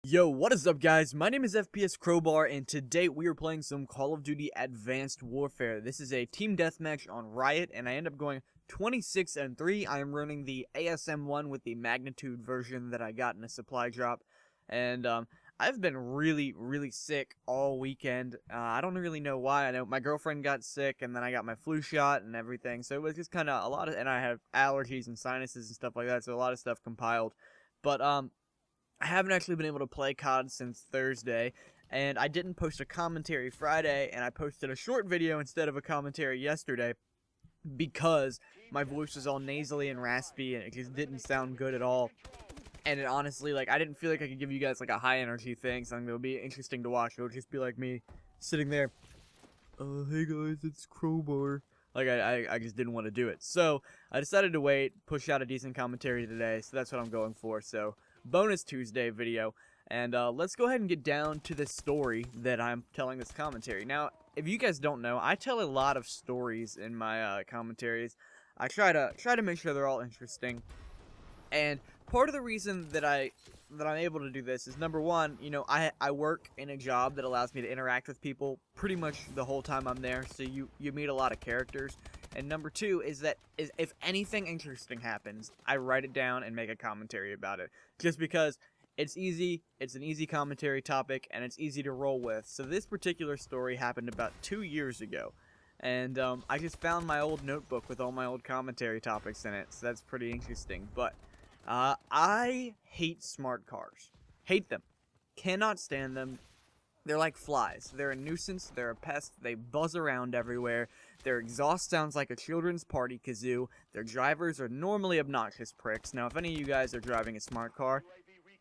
Yo, what is up guys? My name is FPSCrowbar and today we are playing some Call of Duty Advanced Warfare. This is a team deathmatch on Riot and I end up going 26-3. I am running the ASM1 with the magnitude version that I got in a supply drop. And I've been really sick all weekend. I don't really know why. I know my girlfriend got sick and then I got my flu shot and everything. So it was just kind of a lot of, and I have allergies and sinuses and stuff like that. So a lot of stuff compiled. But I haven't actually been able to play COD since Thursday, and I didn't post a commentary Friday, and I posted a short video instead of a commentary yesterday because my voice was all nasally and raspy, and it just didn't sound good at all. And it honestly, like, I didn't feel like I could give you guys, like, a high-energy thing, something that would be interesting to watch. It would just be like me sitting there, hey guys, it's Crowbar. Like, I just didn't want to do it. So, I decided to wait, push out a decent commentary today, so that's what I'm going for, so bonus Tuesday video, and let's go ahead and get down to the story that I'm telling this commentary. Now, if you guys don't know, I tell a lot of stories in my commentaries. I try to make sure they're all interesting, and part of the reason that I'm able to do this is, number one, you know, I work in a job that allows me to interact with people pretty much the whole time I'm there, so you meet a lot of characters. And number two is that if anything interesting happens, I write it down and make a commentary about it. Just because it's easy, it's an easy commentary topic, and it's easy to roll with. So this particular story happened about 2 years ago. And I just found my old notebook with all my old commentary topics in it, so that's pretty interesting. But I hate smart cars. Hate them. Cannot stand them. They're like flies. They're a nuisance, they're a pest, they buzz around everywhere, their exhaust sounds like a children's party kazoo, their drivers are normally obnoxious pricks. Now, if any of you guys are driving a smart car,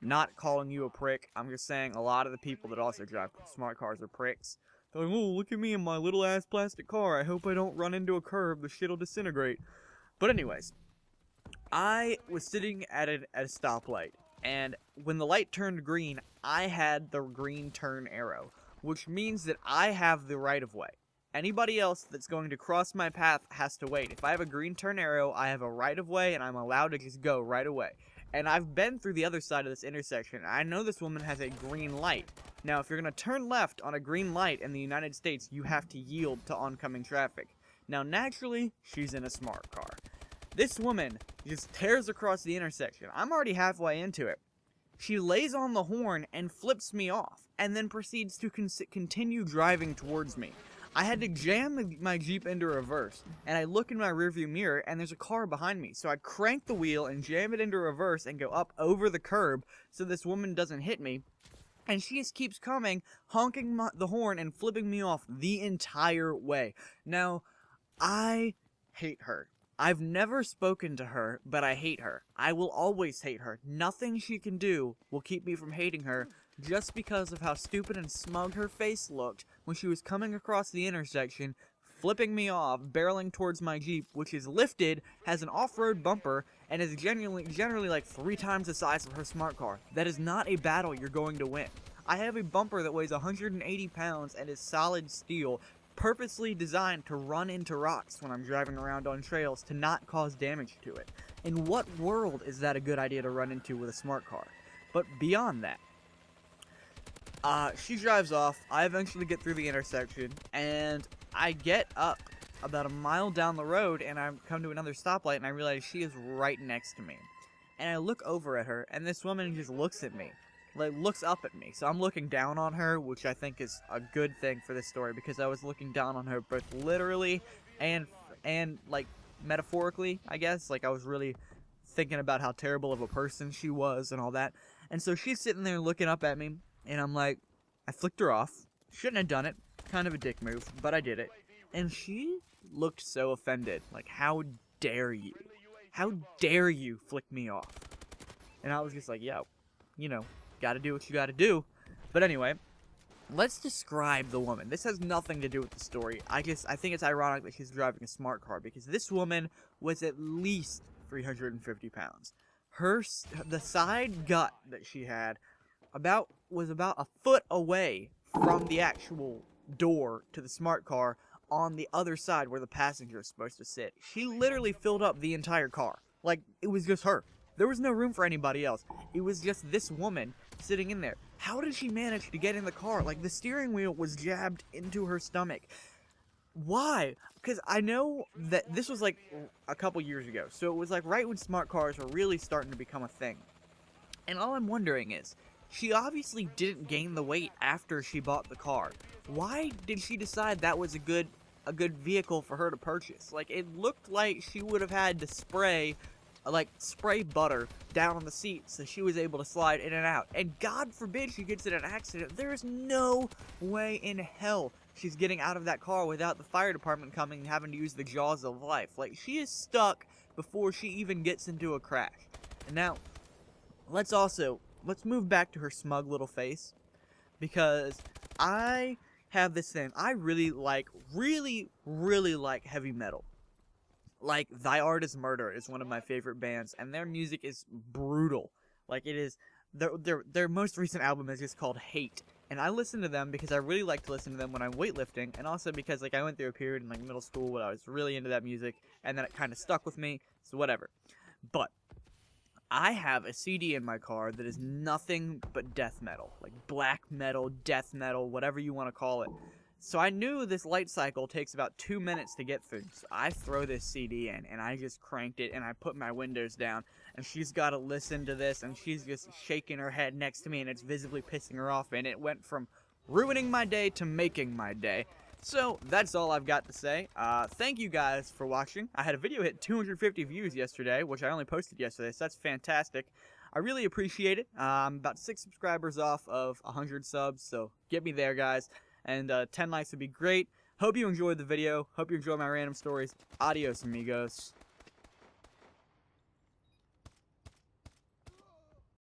not calling you a prick, I'm just saying a lot of the people that also drive smart cars are pricks. They're like, oh, look at me in my little ass plastic car, I hope I don't run into a curb, the shit'll disintegrate. But anyways, I was sitting at a stoplight. And when the light turned green, I had the green turn arrow, which means that I have the right of way. Anybody else that's going to cross my path has to wait. If I have a green turn arrow, I have a right of way, and I'm allowed to just go right away. And I've been through the other side of this intersection. I know this woman has a green light. Now, if you're going to turn left on a green light in the United States, you have to yield to oncoming traffic. Now, naturally, she's in a smart car. This woman just tears across the intersection. I'm already halfway into it. She lays on the horn and flips me off, and then proceeds to continue driving towards me. I had to jam my Jeep into reverse, and I look in my rearview mirror, and there's a car behind me. So I crank the wheel and jam it into reverse and go up over the curb so this woman doesn't hit me. And she just keeps coming, honking the horn and flipping me off the entire way. Now, I hate her. I've never spoken to her, but I hate her. I will always hate her. Nothing she can do will keep me from hating her just because of how stupid and smug her face looked when she was coming across the intersection, flipping me off, barreling towards my Jeep, which is lifted, has an off-road bumper, and is generally like 3 times the size of her smart car. That is not a battle you're going to win. I have a bumper that weighs 180 pounds and is solid steel, purposely designed to run into rocks when I'm driving around on trails to not cause damage to it. In what world is that a good idea to run into with a smart car? But beyond that, she drives off, I eventually get through the intersection, and I get up about a mile down the road, and I come to another stoplight, and I realize she is right next to me. And I look over at her, and this woman just looks at me. Like, looks up at me. So I'm looking down on her, which I think is a good thing for this story, because I was looking down on her both literally and like metaphorically, I guess. Like, I was really thinking about how terrible of a person she was and all that. And so she's sitting there looking up at me, and I'm like, I flicked her off. Shouldn't have done it. Kind of a dick move, but I did it. And she looked so offended. Like, how dare you? How dare you flick me off? And I was just like, yo, you know, gotta do what you gotta do. But anyway, let's describe the woman. This has nothing to do with the story. I think it's ironic that she's driving a smart car, because this woman was at least 350 pounds. The side gut that she had was about a foot away from the actual door to the smart car on the other side where the passenger is supposed to sit. She literally filled up the entire car. Like, it was just her. There was no room for anybody else. It was just this woman sitting in there. How did she manage to get in the car? Like, the steering wheel was jabbed into her stomach. Why? Because I know that this was like a couple years ago, so it was like right when smart cars were really starting to become a thing. And all I'm wondering is, she obviously didn't gain the weight after she bought the car. Why did she decide that was a good vehicle for her to purchase? Like, it looked like she would have had to spray butter down on the seat so she was able to slide in and out. And God forbid she gets in an accident. There is no way in hell she's getting out of that car without the fire department coming and having to use the jaws of life. Like, she is stuck before she even gets into a crash. And now, let's move back to her smug little face, because I have this thing. I really like heavy metal. Like, Thy Art Is Murder is one of my favorite bands, and their music is brutal. Like, it is, their most recent album is just called Hate, and I listen to them because I really like to listen to them when I'm weightlifting, and also because, like, I went through a period in, like, middle school when I was really into that music, and then it kind of stuck with me, so whatever. But I have a CD in my car that is nothing but death metal, like black metal, death metal, whatever you want to call it. So I knew this light cycle takes about 2 minutes to get through. So I throw this CD in, and I just cranked it, and I put my windows down, and she's got to listen to this, and she's just shaking her head next to me, and it's visibly pissing her off, and it went from ruining my day to making my day. So that's all I've got to say. Thank you guys for watching. I had a video hit 250 views yesterday, which I only posted yesterday, so that's fantastic. I really appreciate it. I'm about 6 subscribers off of 100 subs, so get me there, guys. And 10 likes would be great. Hope you enjoyed the video. Hope you enjoyed my random stories. Adios, amigos.